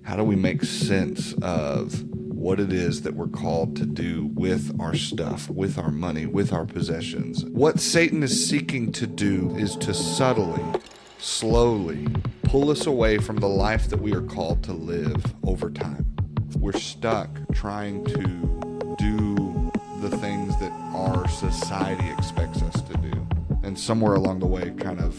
How do we make sense of what it is that we're called to do with our stuff, with our money, with our possessions? What Satan is seeking to do is to subtly, slowly pull us away from the life that we are called to live over time. We're stuck trying to do the things that our society expects us to do. And somewhere along the way, kind of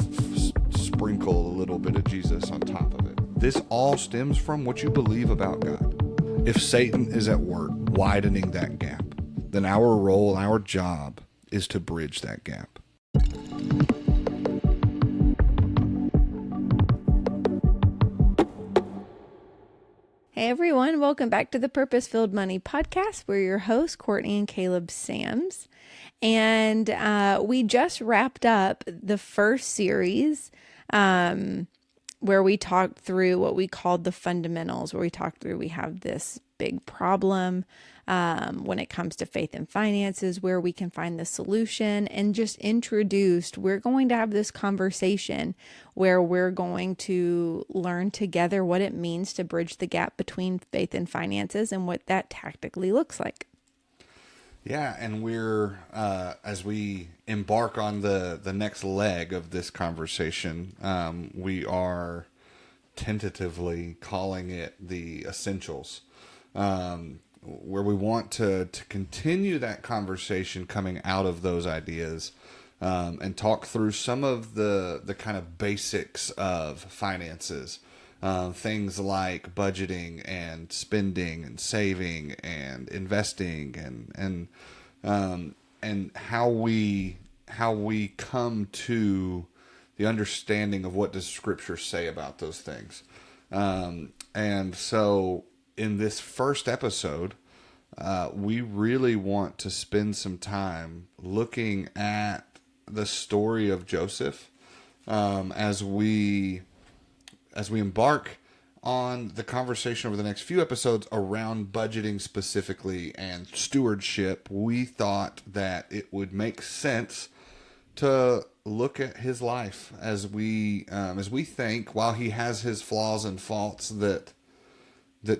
sprinkle a little bit of Jesus on top of it. This all stems from what you believe about God. If Satan is at work widening that gap, then our role, our job is to bridge that gap. Hey everyone, welcome back to the Purpose-Filled Money Podcast. We're your hosts, Courtney and Caleb Sams. And we just wrapped up the first series where we talked through what we called the fundamentals, where we talked through we have this big problem when it comes to faith and finances, where we can find the solution, and just introduced, we're going to have this conversation where we're going to learn together what it means to bridge the gap between faith and finances and what that tactically looks like. Yeah, and we're, as we embark on the next leg of this conversation, we are tentatively calling it the essentials, where we want to continue that conversation coming out of those ideas, and talk through some of the kind of basics of finances. Things like budgeting and spending and saving and investing and how we come to the understanding of what does Scripture say about those things. And so in this first episode, we really want to spend some time looking at the story of Joseph as we embark on the conversation over the next few episodes around budgeting specifically and stewardship. We thought that it would make sense to look at his life as we think, while he has his flaws and faults, that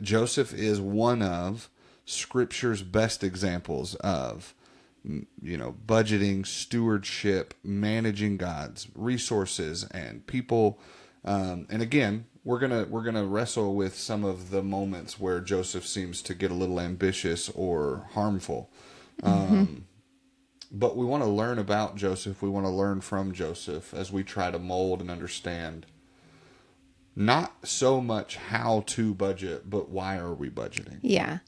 Joseph is one of Scripture's best examples of, budgeting, stewardship, managing God's resources and people. And again, we're gonna wrestle with some of the moments where Joseph seems to get a little ambitious or harmful. But we want to learn about Joseph. We want to learn from Joseph as we try to mold and understand not so much how to budget, but why are we budgeting? Yeah.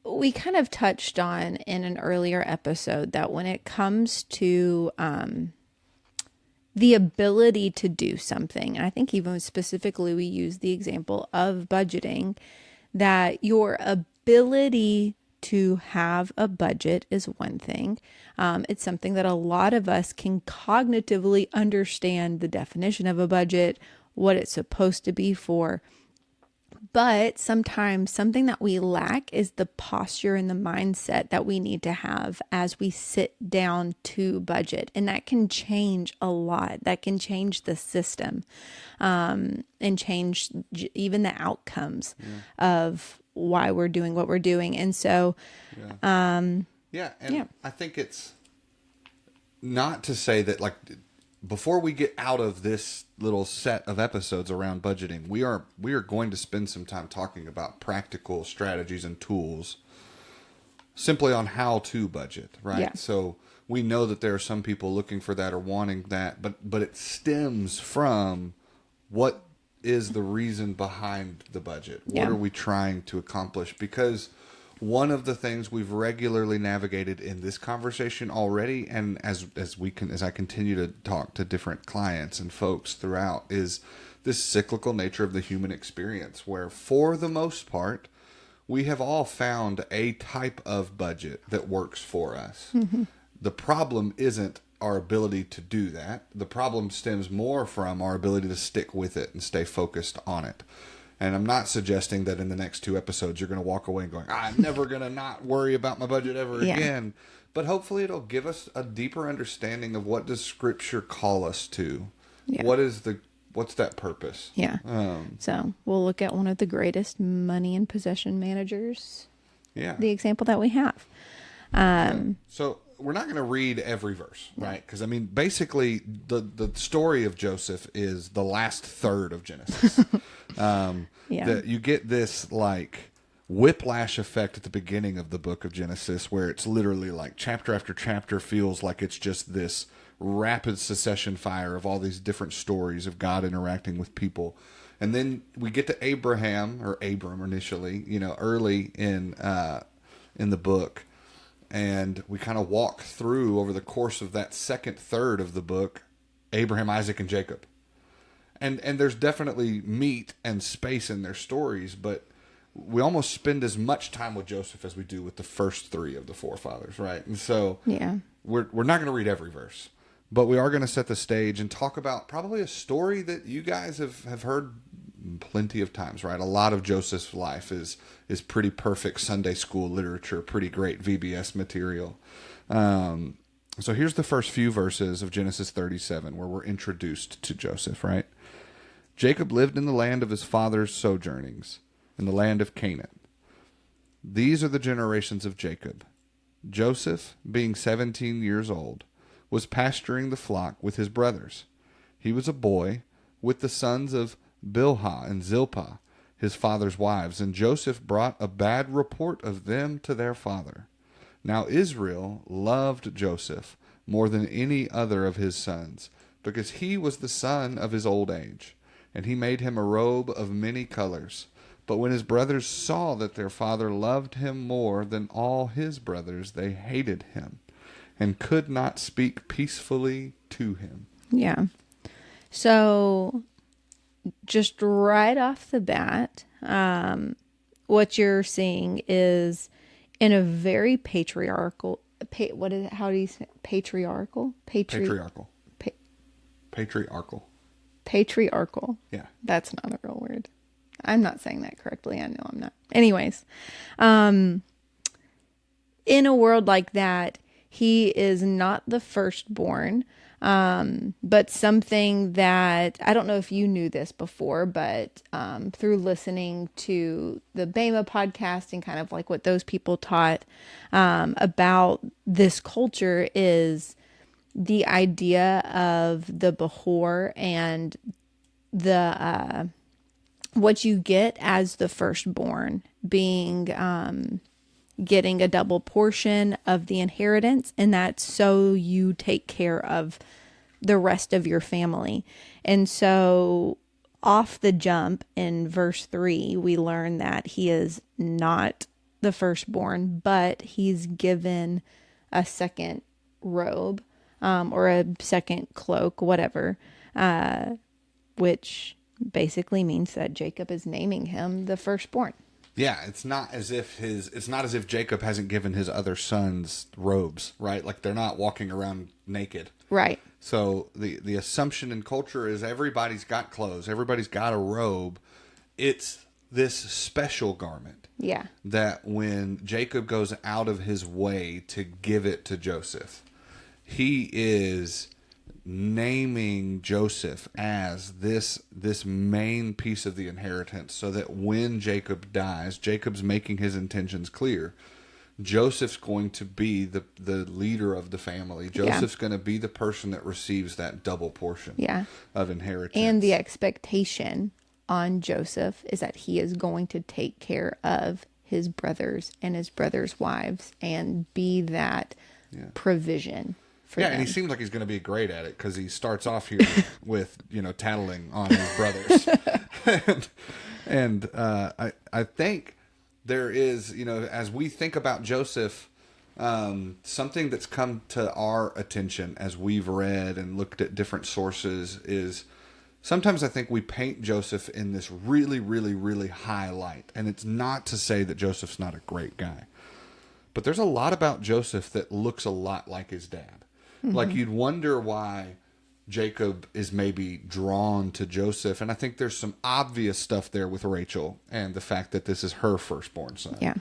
We kind of touched on in an earlier episode that when it comes to the ability to do something, and I think even specifically we use the example of budgeting, that your ability to have a budget is one thing. It's something that a lot of us can cognitively understand the definition of a budget, what it's supposed to be for. But sometimes something that we lack is the posture and the mindset that we need to have as we sit down to budget. And that can change a lot. That can change the system, and change even the outcomes of why we're doing what we're doing. And so, I think it's not to say that, like, before we get out of this little set of episodes around budgeting, we are going to spend some time talking about practical strategies and tools simply on how to budget, right? Yeah. So we know that there are some people looking for that or wanting that, but it stems from what is the reason behind the budget? What are we trying to accomplish? Because one of the things we've regularly navigated in this conversation already, and as I continue to talk to different clients and folks throughout, is this cyclical nature of the human experience, where for the most part, we have all found a type of budget that works for us. Mm-hmm. The problem isn't our ability to do that. The problem stems more from our ability to stick with it and stay focused on it. And I'm not suggesting that in the next 2 episodes you're going to walk away and going, I'm never going to not worry about my budget ever again. But hopefully it'll give us a deeper understanding of what does Scripture call us to. Yeah. What is the what's that purpose? Yeah. So we'll look at one of the greatest money and possession managers, Yeah. the example that we have. So we're not going to read every verse, right? Because, I mean, basically, the story of Joseph is the last third of Genesis. That you get this, like, whiplash effect at the beginning of the book of Genesis, where it's literally like chapter after chapter feels like it's just this rapid succession fire of all these different stories of God interacting with people. And then we get to Abraham, or Abram initially, early in the book. And we kind of walk through, over the course of that second third of the book, Abraham, Isaac, and Jacob. And there's definitely meat and space in their stories, but we almost spend as much time with Joseph as we do with the first three of the forefathers, right? And so we're not going to read every verse, but we are going to set the stage and talk about probably a story that you guys have heard plenty of times, right? A lot of Joseph's life is pretty perfect Sunday school literature, pretty great VBS material. So here's the first few verses of Genesis 37 where we're introduced to Joseph, right? Jacob lived in the land of his father's sojournings, in the land of Canaan. These are the generations of Jacob. Joseph, being 17 years old, was pasturing the flock with his brothers. He was a boy with the sons of Bilhah and Zilpah, his father's wives, and Joseph brought a bad report of them to their father. Now Israel loved Joseph more than any other of his sons, because he was the son of his old age, and he made him a robe of many colors. But when his brothers saw that their father loved him more than all his brothers, they hated him and could not speak peacefully to him. Yeah. So just right off the bat, what you're seeing is in a very patriarchal, how do you say patriarchal? Patriarchal. Yeah. That's not a real word. I'm not saying that correctly. I know I'm not. Anyways, in a world like that, he is not the firstborn, but something that, I don't know if you knew this before, but through listening to the Bema podcast and kind of like what those people taught about this culture is the idea of the Behor and the what you get as the firstborn being getting a double portion of the inheritance, and that's so you take care of the rest of your family. And so off the jump in verse 3, we learn that he is not the firstborn, but he's given a second robe or a second cloak, whatever, which basically means that Jacob is naming him the firstborn. Yeah, it's not as if Jacob hasn't given his other sons robes, right? Like they're not walking around naked. Right. So the assumption in culture is everybody's got clothes, everybody's got a robe. It's this special garment. Yeah. That when Jacob goes out of his way to give it to Joseph, he is naming Joseph as this main piece of the inheritance, so that when Jacob dies, Jacob's making his intentions clear. Joseph's going to be the leader of the family. Joseph's going to be the person that receives that double portion of inheritance. And the expectation on Joseph is that he is going to take care of his brothers and his brothers' wives and be that provision. And he seems like he's going to be great at it, because he starts off here with, tattling on his brothers. and I think there is, as we think about Joseph, something that's come to our attention as we've read and looked at different sources is sometimes I think we paint Joseph in this really, really, really high light. And it's not to say that Joseph's not a great guy, but there's a lot about Joseph that looks a lot like his dad. Mm-hmm. Like you'd wonder why Jacob is maybe drawn to Joseph. And I think there's some obvious stuff there with Rachel and the fact that this is her firstborn son. Yeah.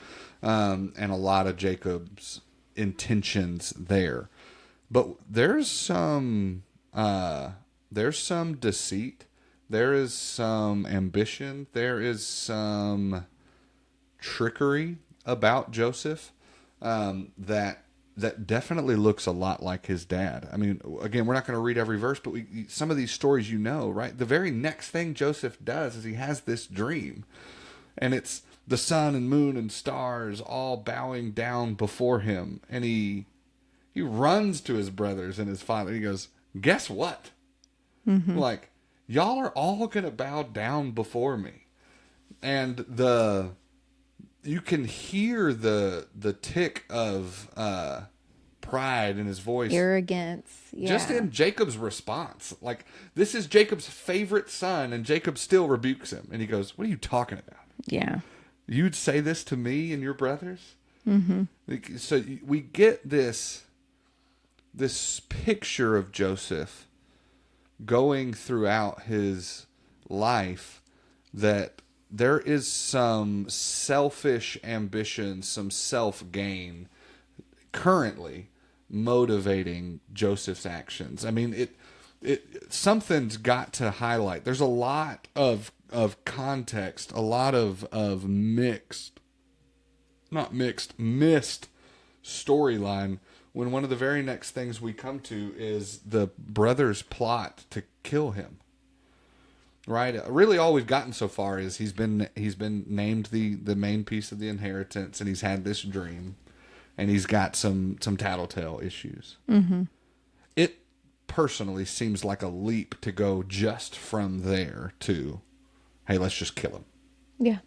And a lot of Jacob's intentions there. But there's some deceit There is some ambition. There is some trickery about Joseph that definitely looks a lot like his dad. I mean, again, we're not going to read every verse, but some of these stories, right? The very next thing Joseph does is he has this dream, and it's the sun and moon and stars all bowing down before him, and he runs to his brothers and his father. He goes, "Guess what? Like, y'all are all going to bow down before me." And you can hear the tick of pride in his voice, arrogance, just in Jacob's response. Like, this is Jacob's favorite son, and Jacob still rebukes him, and he goes, "What are you talking about? Yeah, You'd say this to me and your brothers?" So we get this picture of Joseph going throughout his life, that there is some selfish ambition, some self-gain currently motivating Joseph's actions. I mean, something's got to highlight. There's a lot of context, a lot of missed storyline, when one of the very next things we come to is the brothers' plot to kill him. Right? Really, all we've gotten so far is he's been named the main piece of the inheritance, and he's had this dream, and he's got some tattletale issues. It personally seems like a leap to go just from there to, hey, let's just kill him. Yeah.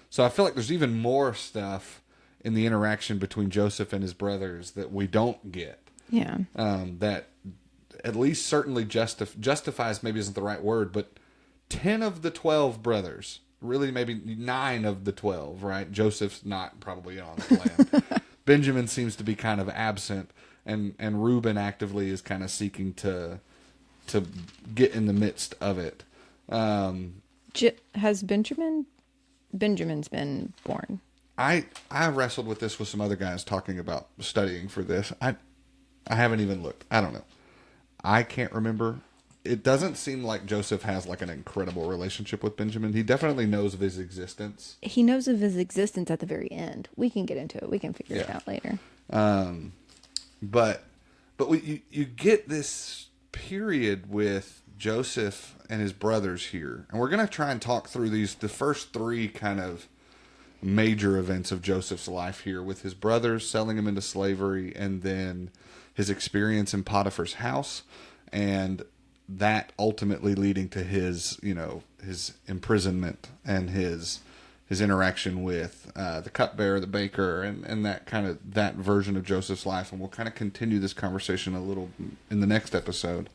So I feel like there's even more stuff in the interaction between Joseph and his brothers that we don't get. Yeah. That at least certainly justifies, maybe isn't the right word, but 10 of the 12 brothers, really maybe 9 of the 12, right? Joseph's not probably on the plan. Benjamin seems to be kind of absent, and Reuben actively is kind of seeking to get in the midst of it. Has Benjamin's been born? I wrestled with this with some other guys talking about studying for this. I haven't even looked. I don't know. I can't remember. It doesn't seem like Joseph has like an incredible relationship with Benjamin. He definitely knows of his existence. He knows of his existence at the very end. We can get into it. We can figure it out later. But you get this period with Joseph and his brothers here, and we're going to try and talk through the first 3 kind of major events of Joseph's life here, with his brothers selling him into slavery, and then his experience in Potiphar's house, and that ultimately leading to his imprisonment and his interaction with the cupbearer, the baker, and that version of Joseph's life. And we'll kind of continue this conversation a little in the next episode.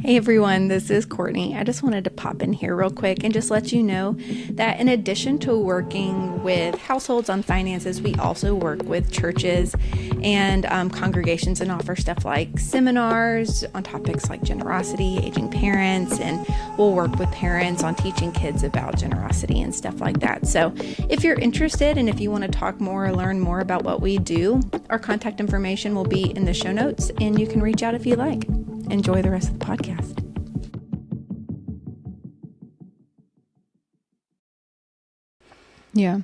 Hey everyone, this is Courtney. I just wanted to pop in here real quick and just let you know that in addition to working with households on finances, we also work with churches and congregations and offer stuff like seminars on topics like generosity, aging parents, and we'll work with parents on teaching kids about generosity and stuff like that. So if you're interested and if you want to talk more or learn more about what we do, our contact information will be in the show notes, and you can reach out if you like. Enjoy the rest of the podcast. Yeah.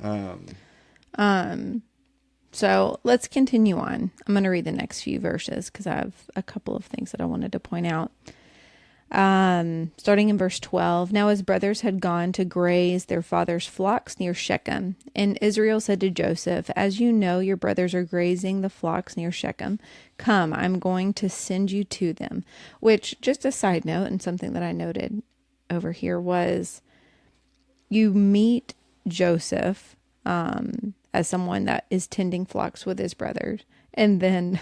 So let's continue on. I'm going to read the next few verses because I have a couple of things that I wanted to point out. Starting in verse 12. Now his brothers had gone to graze their father's flocks near Shechem. And Israel said to Joseph, "As you know, your brothers are grazing the flocks near Shechem. Come, I'm going to send you to them." Which, just a side note, and something that I noted over here was, you meet Joseph as someone that is tending flocks with his brothers. And then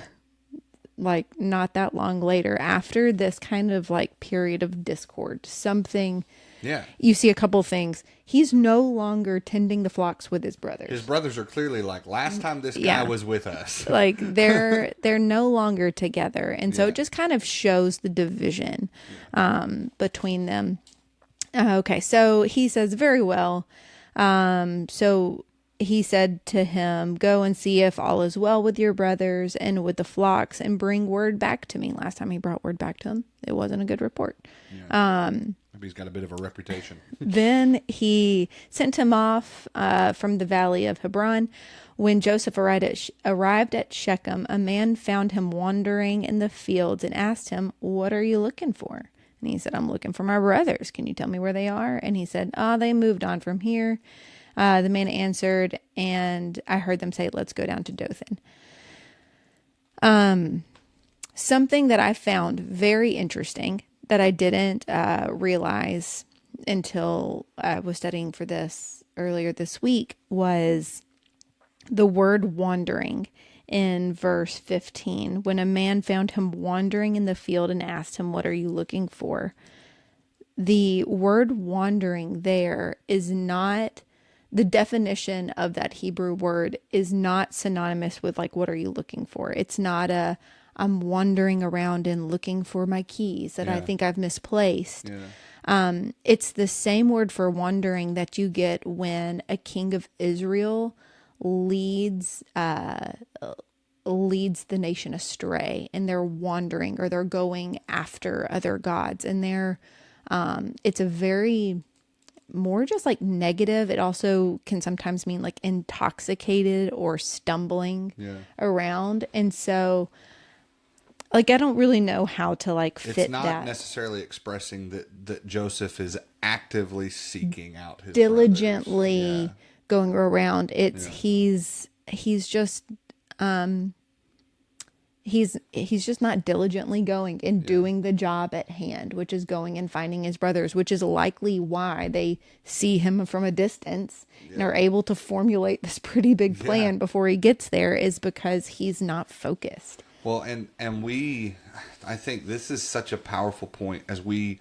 like not that long later, after this kind of like period of discord, you see a couple things. He's no longer tending the flocks with his brothers. His brothers are clearly like, last time this guy was with us. Like they're no longer together. And so it just kind of shows the division between them. Okay, so he says, very well. So he said to him, "Go and see if all is well with your brothers and with the flocks, and bring word back to me." Last time he brought word back to him, it wasn't a good report. Maybe he's got a bit of a reputation. Then he sent him off from the valley of Hebron. When Joseph arrived at Shechem, a man found him wandering in the fields and asked him, "What are you looking for?" And he said, "I'm looking for my brothers. Can you tell me where they are?" And he said, "They moved on from here." The man answered, and I heard them say, "Let's go down to Dothan." Something that I found very interesting that I didn't realize until I was studying for this earlier this week was the word wandering in verse 15. When a man found him wandering in the field and asked him, "What are you looking for?" The word wandering there is not, the definition of that Hebrew word is not synonymous with like, "What are you looking for?" It's not I'm wandering around and looking for my keys that I think I've misplaced. It's the same word for wandering that you get when a king of Israel leads the nation astray, and they're wandering or they're going after other gods, and it's a very more just like negative. It also can sometimes mean like intoxicated or stumbling around. And so like, I don't really know how to like fit that. It's not necessarily expressing that Joseph is actively seeking out his diligently brothers. going around. It's he's just he's just not diligently going and doing the job at hand, which is going and finding his brothers, which is likely why they see him from a distance and are able to formulate this pretty big plan before he gets there, is because he's not focused. Well, and I think this is such a powerful point as we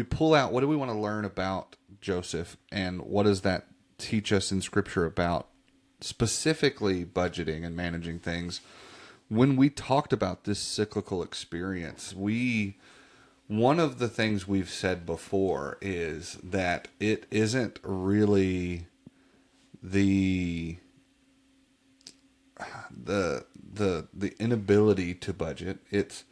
pull out, what do we want to learn about Joseph, and what does that teach us in Scripture about specifically budgeting and managing things? When we talked about this cyclical experience, one of the things we've said before is that it isn't really the inability to budget. It's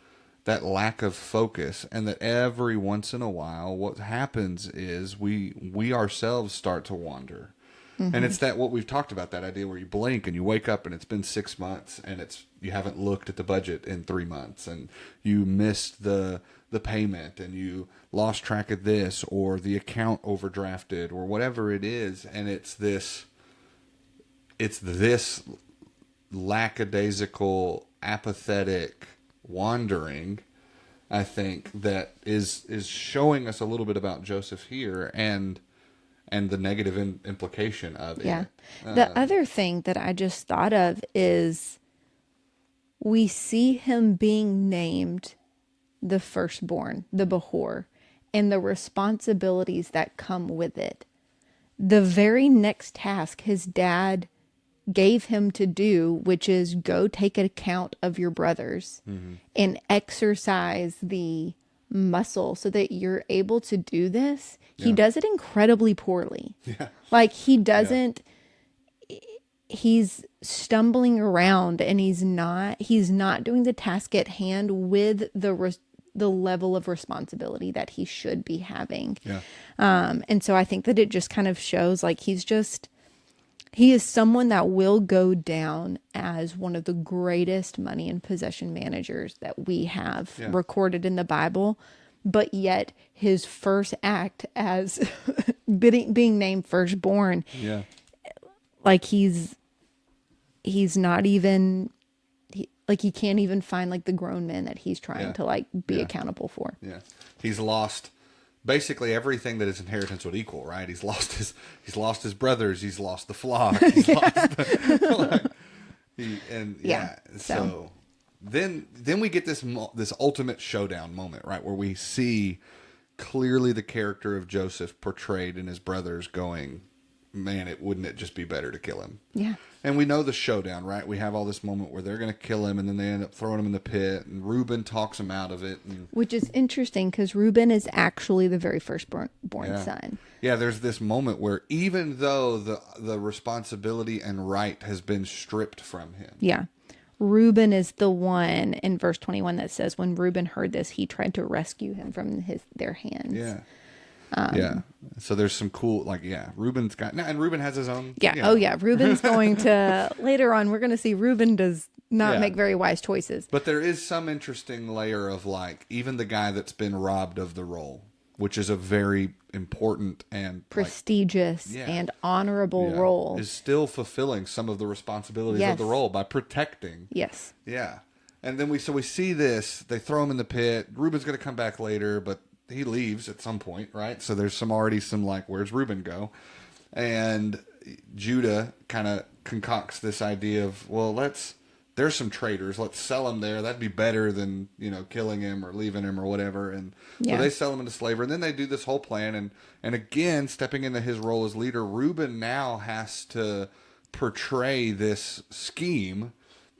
that lack of focus, and that every once in a while what happens is we ourselves start to wander. And it's that what we've talked about, that idea where you blink and you wake up and it's been 6 months and you haven't looked at the budget in 3 months, and you missed the payment, and you lost track of this, or the account overdrafted, or whatever it is. And it's this lackadaisical, apathetic wandering, I think, that is showing us a little bit about Joseph here, and the negative implication of it. The other thing that I just thought of is we see him being named the firstborn, the Behor, and the responsibilities that come with it. The very next task his dad gave him to do, which is go take account of your brothers and exercise the muscle so that you're able to do this. He does it incredibly poorly. Like, he doesn't, he's stumbling around, and he's not doing the task at hand with the level of responsibility that he should be having. And so I think that it just kind of shows like he is someone that will go down as one of the greatest money and possession managers that we have recorded in the Bible. But yet his first act as being named firstborn, like he's not even, he can't even find like the grown men that he's trying to like be accountable for. He's lost basically everything that his inheritance would equal, right? He's lost his brothers. He's lost the flock. He's lost so then we get this ultimate showdown moment, right, where we see clearly the character of Joseph portrayed in his brothers going, man, wouldn't it just be better to kill him? And we know the showdown, right? We have all this moment where they're going to kill him, and then they end up throwing him in the pit, and Reuben talks him out of it. Which is interesting, because Reuben is actually the very firstborn son. Yeah, there's this moment where even though the responsibility and right has been stripped from him. Yeah. Reuben is the one in verse 21 that says, when Reuben heard this, he tried to rescue him from their hands. Yeah. Yeah. So there's some cool, like, yeah, Reuben's got, and Reuben has his own. Yeah. You Oh, know. yeah. Reuben's going to, later on, we're going to see Reuben does not make very wise choices. But there is some interesting layer of, like, even the guy that's been robbed of the role, which is a very important and prestigious and honorable role, is still fulfilling some of the responsibilities of the role by protecting. Yes. Yeah. And then we see this, they throw him in the pit. Reuben's going to come back later, but he leaves at some point, right? So there's already some like, where's Reuben go? And Judah kind of concocts this idea of, well, there's some traitors. Let's sell him there. That'd be better than, killing him or leaving him or whatever. And so they sell him into slavery. And then they do this whole plan. And again, stepping into his role as leader, Reuben now has to portray this scheme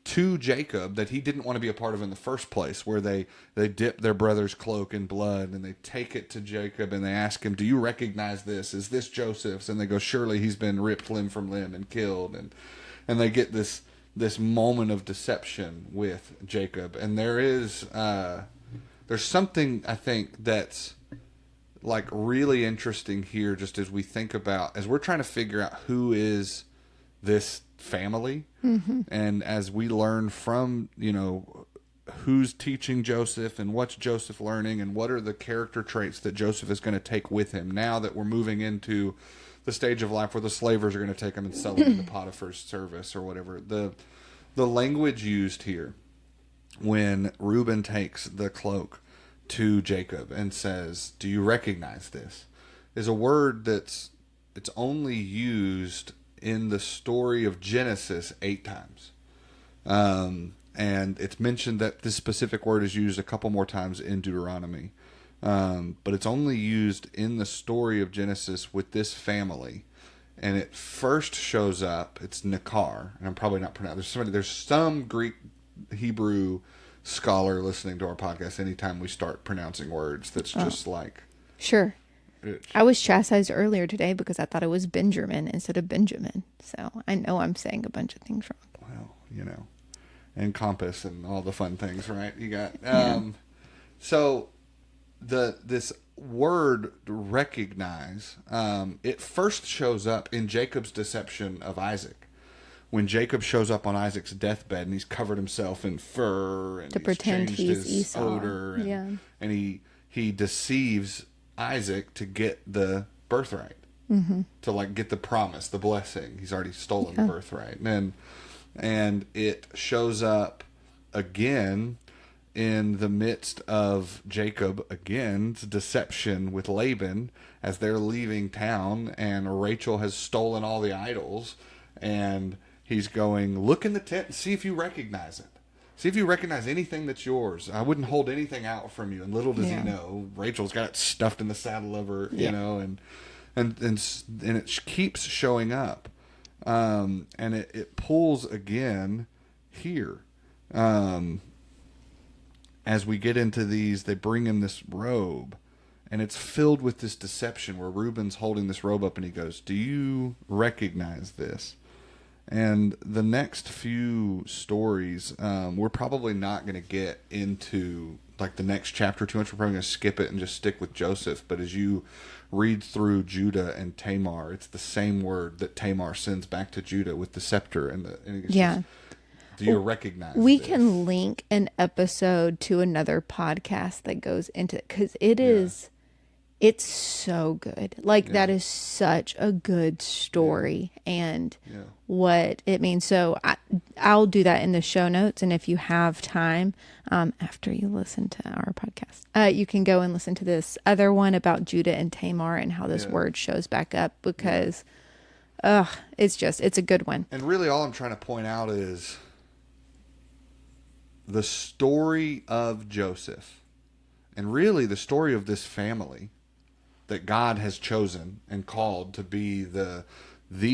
to Jacob that he didn't want to be a part of in the first place, where they dip their brother's cloak in blood and they take it to Jacob and they ask him, do you recognize this? Is this Joseph's? And they go, surely he's been ripped limb from limb and killed. And they get this moment of deception with Jacob. And there's something, I think, that's like really interesting here, just as we think about, as we're trying to figure out who is this family, and as we learn from, who's teaching Joseph and what's Joseph learning and what are the character traits that Joseph is going to take with him now that we're moving into the stage of life where the slavers are going to take him and sell him into Potiphar's service or whatever. The language used here when Reuben takes the cloak to Jacob and says, do you recognize this, is a word it's only used in the story of Genesis 8 times. And it's mentioned that this specific word is used a couple more times in Deuteronomy. But it's only used in the story of Genesis with this family. And it first shows up, it's Nakar, and I'm probably not pronouncing. There's some Greek Hebrew scholar listening to our podcast anytime we start pronouncing words that's just like... Sure. I was chastised earlier today because I thought it was Benjamin instead of Benjamin. So I know I'm saying a bunch of things wrong. Well, and compass and all the fun things, right? You got... So this word recognize, it first shows up in Jacob's deception of Isaac. When Jacob shows up on Isaac's deathbed and he's covered himself in fur and to pretend he's his Esau. odor and he deceives Isaac to get the birthright, to like get the promise, the blessing. He's already stolen the birthright, and it shows up again in the midst of Jacob again's deception with Laban as they're leaving town, and Rachel has stolen all the idols, and he's going, look in the tent and see if you recognize it. See if you recognize anything that's yours. I wouldn't hold anything out from you. And little does he know, Rachel's got it stuffed in the saddle of her, and it keeps showing up. And it pulls again here. As we get into these, they bring him this robe, and it's filled with this deception where Reuben's holding this robe up and he goes, do you recognize this? And the next few stories, we're probably not going to get into like the next chapter too much. We're probably going to skip it and just stick with Joseph. But as you read through Judah and Tamar, it's the same word that Tamar sends back to Judah with the scepter. And do you recognize this? Can link an episode to another podcast that goes into it, because it's so good. That is such a good story and what it means. So I'll do that in the show notes. And if you have time, after you listen to our podcast, you can go and listen to this other one about Judah and Tamar and how this word shows back up, because it's a good one. And really all I'm trying to point out is the story of Joseph, and really the story of this family that God has chosen and called to be the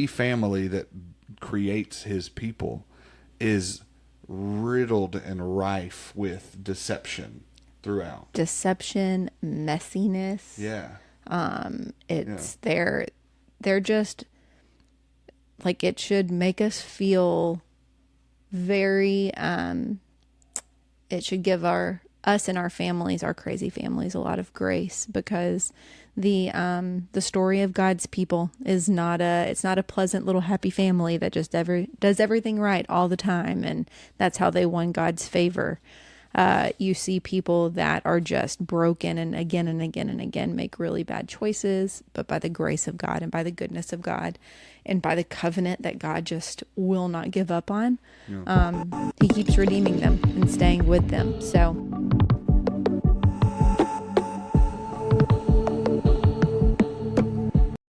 family that creates his people, is riddled and rife with deception throughout. Deception, messiness. Yeah. They're just like, it should make us feel very, it should give us and our families, our crazy families, a lot of grace, because the story of God's people is it's not a pleasant little happy family that just does everything right all the time. And that's how they won God's favor. You see people that are just broken and again and again and again make really bad choices, but by the grace of God and by the goodness of God and by the covenant that God just will not give up on, He keeps redeeming them and staying with them. So